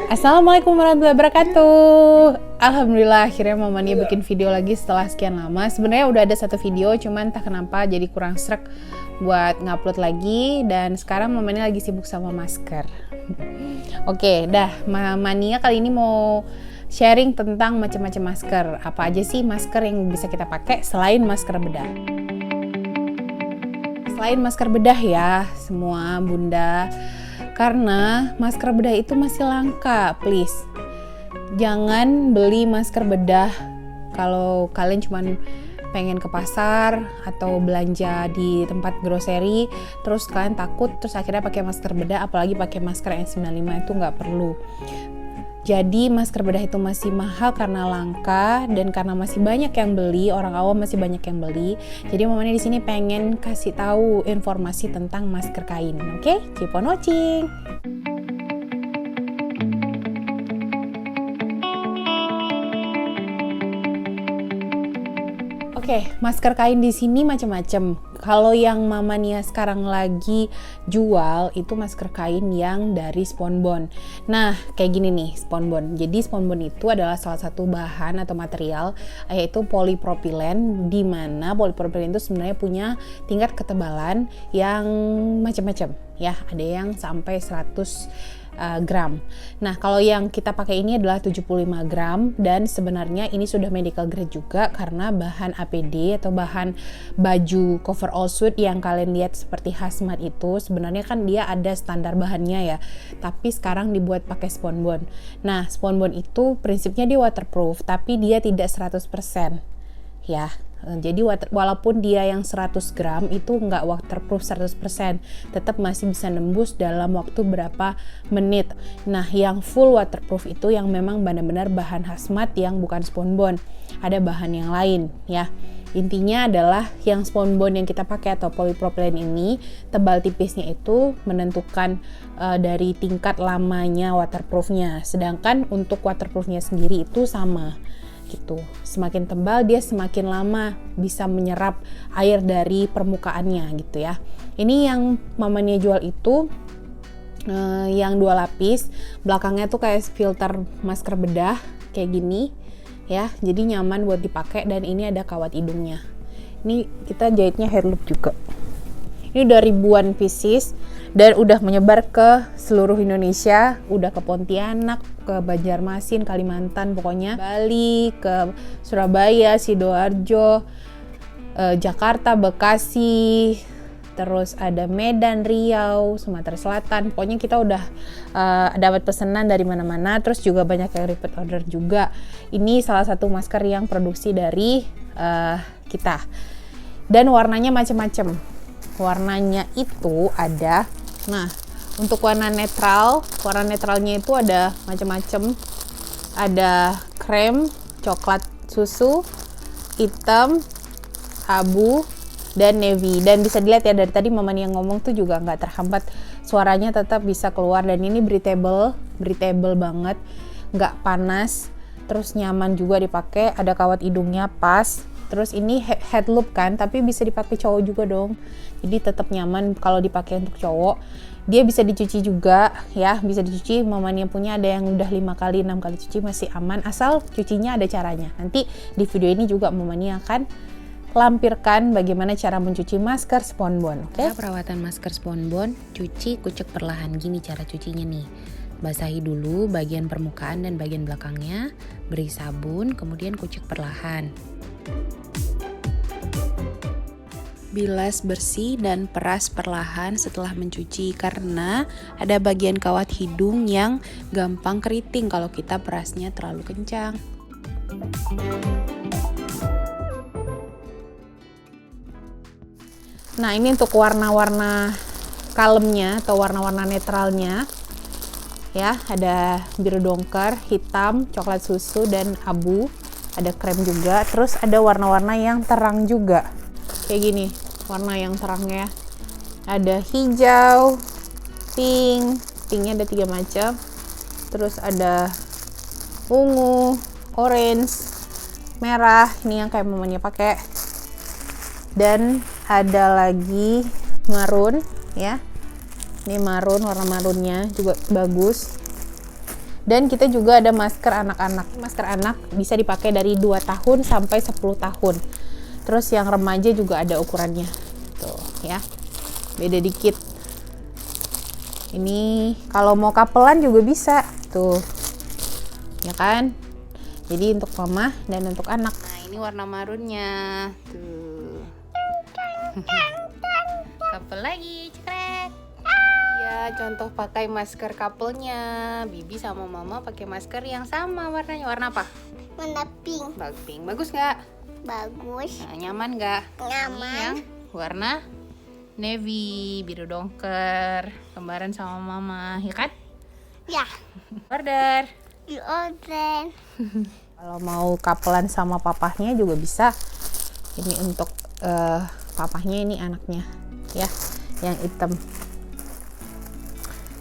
Assalamualaikum warahmatullahi wabarakatuh. Alhamdulillah akhirnya Mama Nia bikin video lagi setelah sekian lama. Sebenarnya udah ada satu video, cuman entah kenapa jadi kurang srek buat ngupload lagi. Dan sekarang Mama Nia lagi sibuk sama masker. Oke, Mama Nia kali ini mau sharing tentang macam-macam masker. Apa aja sih masker yang bisa kita pakai selain masker bedah? Selain masker bedah ya, semua bunda. Karena masker bedah itu masih langka, please. Jangan beli masker bedah kalau kalian cuma pengen ke pasar atau belanja di tempat grocery, terus kalian takut, terus akhirnya pakai masker bedah, apalagi pakai masker N95 itu nggak perlu. Jadi masker bedah itu masih mahal karena langka dan karena masih banyak yang beli, orang awam masih banyak yang beli. Jadi Mama Nia di sini pengen kasih tahu informasi tentang masker kain. Oke, keep on watching. Oke, masker kain di sini macam-macam. Kalau yang Mama Nia sekarang lagi jual itu masker kain yang dari spunbond. Nah, kayak gini nih spunbond. Jadi spunbond itu adalah salah satu bahan atau material yaitu polipropilen, di mana polipropilen itu sebenarnya punya tingkat ketebalan yang macam-macam ya. Ada yang sampai 100 gram. Nah, kalau yang kita pakai ini adalah 75 gram dan sebenarnya ini sudah medical grade juga karena bahan APD atau bahan baju coverall suit yang kalian lihat seperti hazmat itu sebenarnya kan dia ada standar bahannya ya. Tapi sekarang dibuat pakai spunbond. Nah, spunbond itu prinsipnya dia waterproof tapi dia tidak 100% ya. Jadi walaupun dia yang 100 gram itu nggak waterproof 100%, tetap masih bisa nembus dalam waktu berapa menit. Nah, yang full waterproof itu yang memang benar-benar bahan hazmat yang bukan spunbond. Ada bahan yang lain ya. Intinya adalah yang spunbond yang kita pakai atau polipropilen ini, tebal tipisnya itu menentukan dari tingkat lamanya waterproofnya. Sedangkan untuk waterproofnya sendiri itu sama. Gitu. Semakin tebal dia semakin lama bisa menyerap air dari permukaannya gitu ya. Ini yang Mama Nia jual itu yang 2 lapis, belakangnya tuh kayak filter masker bedah kayak gini ya. Jadi nyaman buat dipakai dan ini ada kawat hidungnya. Ini kita jahitnya hair loop juga. Ini udah ribuan pieces dan udah menyebar ke seluruh Indonesia, udah ke Pontianak, ke Banjarmasin, Kalimantan, pokoknya Bali, ke Surabaya, Sidoarjo, Jakarta, Bekasi, terus ada Medan, Riau, Sumatera Selatan. Pokoknya kita udah dapat pesanan dari mana-mana, terus juga banyak yang repeat order juga. Ini salah satu masker yang produksi dari kita. Dan warnanya macam-macam. Warnanya itu ada, nah untuk warna netralnya itu ada macam-macam, ada krem, coklat susu, hitam, abu, dan navy. Dan bisa dilihat ya dari tadi Mama Nia ngomong tuh juga nggak terhambat, suaranya tetap bisa keluar dan ini breathable banget, nggak panas, terus nyaman juga dipakai, ada kawat hidungnya pas. Terus ini head loop kan, tapi bisa dipakai cowok juga dong. Jadi tetap nyaman kalau dipakai untuk cowok. Dia bisa dicuci juga ya, bisa dicuci. Mama Nia punya ada yang udah 5 kali, 6 kali cuci masih aman. Asal cucinya ada caranya. Nanti di video ini juga Mama Nia akan lampirkan bagaimana cara mencuci masker spunbond. Oke? Perawatan masker spunbond, cuci kucek perlahan. Gini cara cucinya nih. Basahi dulu bagian permukaan dan bagian belakangnya, beri sabun, kemudian kucek perlahan. Bilas bersih dan peras perlahan setelah mencuci karena ada bagian kawat hidung yang gampang keriting kalau kita perasnya terlalu kencang. Nah, ini untuk warna-warna kalemnya atau warna-warna netralnya. Ya, ada biru dongker, hitam, coklat susu, dan abu. Ada krem juga, terus ada warna-warna yang terang juga. Kayak gini, warna yang terangnya. Ada hijau, pinknya ada 3 macam. Terus ada ungu, orange, merah, ini yang kayak Mama Nia pakai. Dan ada lagi maroon ya. Ini maroon, warna maroonnya juga bagus. Dan kita juga ada masker anak-anak. Masker anak bisa dipakai dari 2 tahun sampai 10 tahun. Terus yang remaja juga ada ukurannya. Tuh ya. Beda dikit. Ini kalau mau kapelan juga bisa. Tuh. Ya kan? Jadi untuk mama dan untuk anak. Nah, ini warna marunnya. Tuh. Couple lagi, cekrek. Ya, contoh pakai masker couple-nya. Bibi sama mama pakai masker yang sama warnanya. Warna apa? Warna pink. Pink. Bagus nggak? Bagus. Nah, nyaman nggak? Nyaman. Ini yang warna navy, biru dongker, kembaran sama mama, ya kan? Ya. Order. Di order. Kalau mau kapelan sama papahnya juga bisa. Ini untuk papahnya, ini anaknya ya, yang hitam.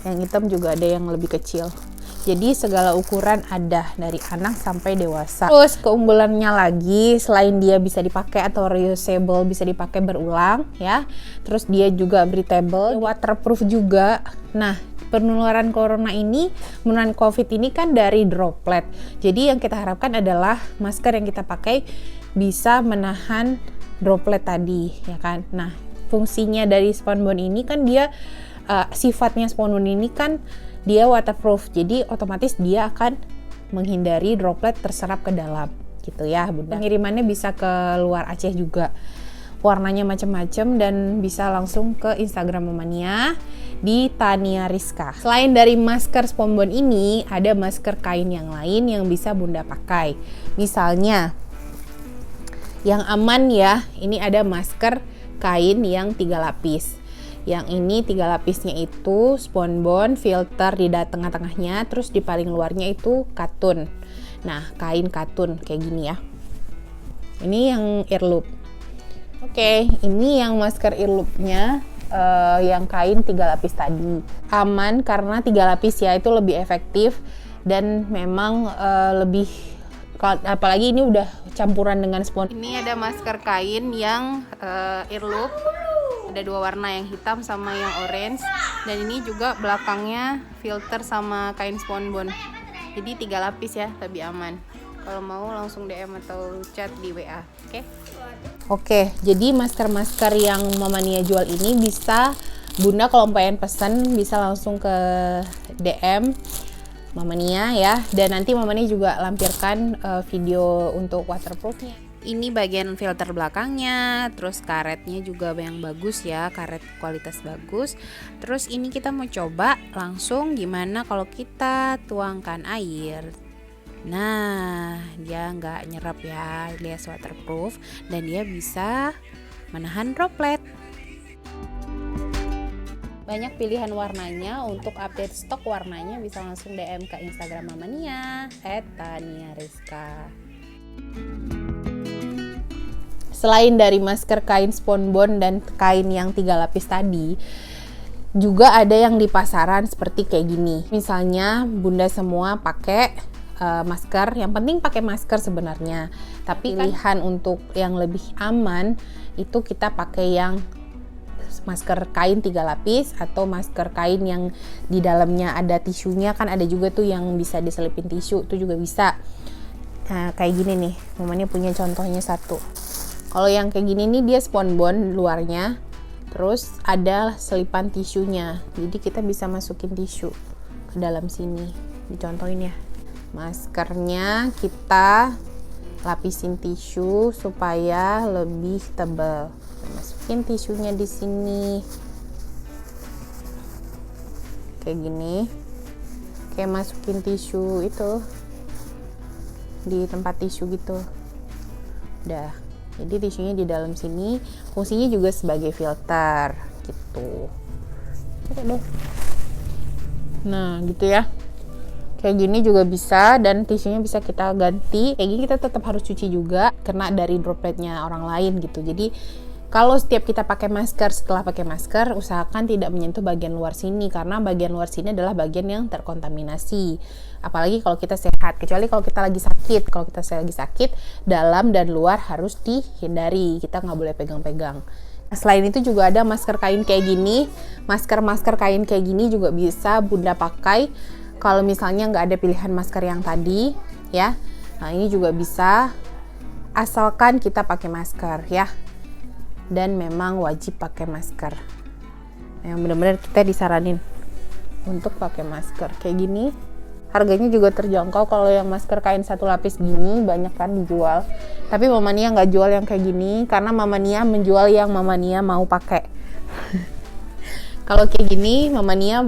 Yang hitam juga ada yang lebih kecil. Jadi segala ukuran ada dari anak sampai dewasa. Terus keunggulannya lagi, selain dia bisa dipakai atau reusable, bisa dipakai berulang ya. Terus dia juga breathable, waterproof juga. Nah, penularan corona ini, penularan COVID ini kan dari droplet. Jadi yang kita harapkan adalah masker yang kita pakai bisa menahan droplet tadi, ya kan. Nah, fungsinya dari spunbond ini kan dia sifatnya spunbond ini kan dia waterproof. Jadi otomatis dia akan menghindari droplet terserap ke dalam gitu ya, Bunda. Pengirimannya bisa ke luar Aceh juga. Warnanya macam-macam dan bisa langsung ke Instagram Mamania di Tania Rizka. Selain dari masker spunbond ini, ada masker kain yang lain yang bisa Bunda pakai. Misalnya yang aman ya, ini ada masker kain yang 3 lapis. Yang ini 3 lapisnya itu spunbond, filter di tengah-tengahnya, terus di paling luarnya itu katun. Nah, kain katun kayak gini ya. Ini yang earloop. Oke, ini yang masker earloopnya yang kain 3 lapis tadi. Aman karena 3 lapis ya, itu lebih efektif dan memang lebih, apalagi ini udah campuran dengan spunbond. Ini ada masker kain yang earloop. Ada 2 warna, yang hitam sama yang orange. Dan ini juga belakangnya filter sama kain spunbond. Jadi 3 lapis ya, lebih aman. Kalau mau langsung DM atau chat di WA. Oke? Oke, jadi masker-masker yang Mama Nia jual ini bisa Bunda kalau pengen pesen bisa langsung ke DM Mama Nia ya. Dan nanti Mama Nia juga lampirkan video untuk waterproofnya. Ini bagian filter belakangnya, terus karetnya juga yang bagus ya, karet kualitas bagus. Terus ini kita mau coba langsung gimana kalau kita tuangkan air. Nah, dia nggak nyerap ya, alias waterproof, dan dia bisa menahan droplet. Banyak pilihan warnanya. Untuk update stok warnanya bisa langsung DM ke Instagram Mamania @taniarizka. Selain dari masker kain spunbond dan kain yang 3 lapis tadi, juga ada yang di pasaran seperti kayak gini. Misalnya Bunda semua pakai masker, yang penting pakai masker sebenarnya. Tapi pilihan untuk yang lebih aman itu kita pakai yang masker kain 3 lapis atau masker kain yang di dalamnya ada tisunya, kan ada juga tuh yang bisa diselipin tisu, itu juga bisa. Nah, kayak gini nih, Mamanya punya contohnya satu. Kalau yang kayak gini nih dia spunbond luarnya, terus ada selipan tisunya. Jadi kita bisa masukin tisu ke dalam sini. Dicontohin ya. Maskernya kita lapisin tisu supaya lebih tebal. Masukin tisunya di sini. Kayak gini. Kayak masukin tisu itu di tempat tisu gitu. Udah. Jadi tisunya di dalam sini, fungsinya juga sebagai filter gitu. Nah, gitu ya. Kayak gini juga bisa, dan tisunya bisa kita ganti. Kayak gini kita tetap harus cuci juga, kena dari dropletnya orang lain gitu. Jadi kalau setiap kita pakai masker, setelah pakai masker usahakan tidak menyentuh bagian luar sini, karena bagian luar sini adalah bagian yang terkontaminasi. Apalagi kalau kita sehat, kecuali kalau kita lagi sakit. Kalau kita lagi sakit, dalam dan luar harus dihindari, kita nggak boleh pegang-pegang. Selain itu juga ada masker kain kayak gini. Masker kain kayak gini juga bisa Bunda pakai kalau misalnya nggak ada pilihan masker yang tadi ya, nah ini juga bisa, asalkan kita pakai masker ya, dan memang wajib pakai masker. Yang benar-benar kita disaranin untuk pakai masker kayak gini. Harganya juga terjangkau. Kalau yang masker kain 1 lapis gini banyak kan dijual, tapi Mama Nia nggak jual yang kayak gini karena Mama Nia menjual yang Mama Nia mau pakai. Kalau kayak gini Mama Nia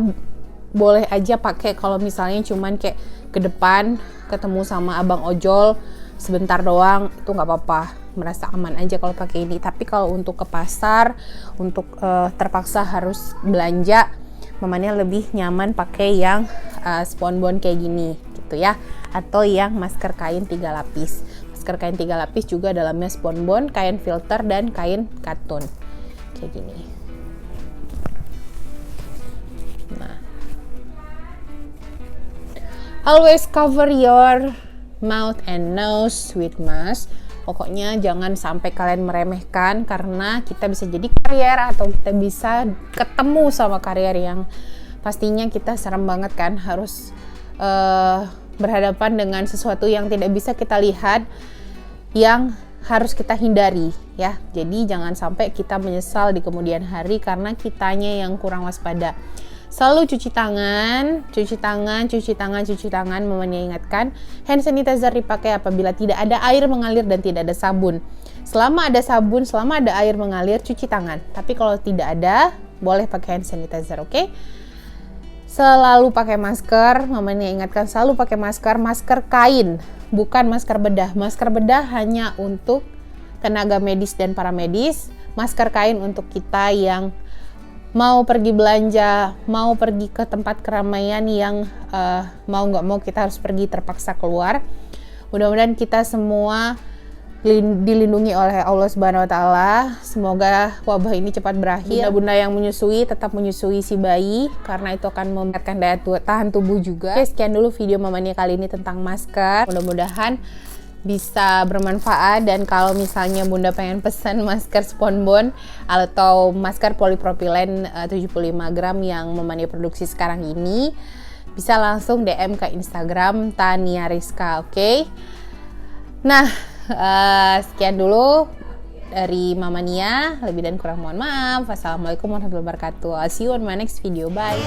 boleh aja pakai kalau misalnya cuman kayak ke depan ketemu sama abang ojol sebentar doang, itu nggak apa-apa, merasa aman aja kalau pakai ini. Tapi kalau untuk ke pasar, untuk terpaksa harus belanja, Mama Nia lebih nyaman pakai yang spunbond kayak gini gitu ya, atau yang masker kain 3 lapis. Masker kain 3 lapis juga dalamnya spunbond, kain filter, dan kain katun kayak gini. Nah, always cover your mouth and nose with mask. Pokoknya jangan sampai kalian meremehkan, karena kita bisa jadi karier atau kita bisa ketemu sama karier yang pastinya kita serem banget kan, harus berhadapan dengan sesuatu yang tidak bisa kita lihat, yang harus kita hindari ya. Jadi jangan sampai kita menyesal di kemudian hari karena kitanya yang kurang waspada. Selalu cuci tangan, cuci tangan, cuci tangan, cuci tangan. Mama Nia ingatkan, hand sanitizer dipakai apabila tidak ada air mengalir dan tidak ada sabun. Selama ada sabun, selama ada air mengalir, cuci tangan. Tapi kalau tidak ada, boleh pakai hand sanitizer, oke? Selalu pakai masker. Mama Nia ingatkan, selalu pakai masker, masker kain, bukan masker bedah. Masker bedah hanya untuk tenaga medis dan paramedis. Masker kain untuk kita yang mau pergi belanja, mau pergi ke tempat keramaian yang mau nggak mau kita harus pergi terpaksa keluar. Mudah-mudahan kita semua dilindungi oleh Allah Subhanahu Wa Taala. Semoga wabah ini cepat berakhir. Bunda-bunda yang menyusui tetap menyusui si bayi, karena itu akan meningkatkan daya tahan tubuh juga. Oke, sekian dulu video Mama Nia kali ini tentang masker. Mudah-mudahan bisa bermanfaat, dan kalau misalnya Bunda pengen pesan masker spunbond atau masker polipropilen 75 gram yang Mama Nia produksi sekarang ini, bisa langsung DM ke Instagram Tania Rizka, oke? Nah, sekian dulu dari Mama Nia, lebih dan kurang mohon maaf. Wassalamualaikum warahmatullahi wabarakatuh. I'll see you on my next video, bye.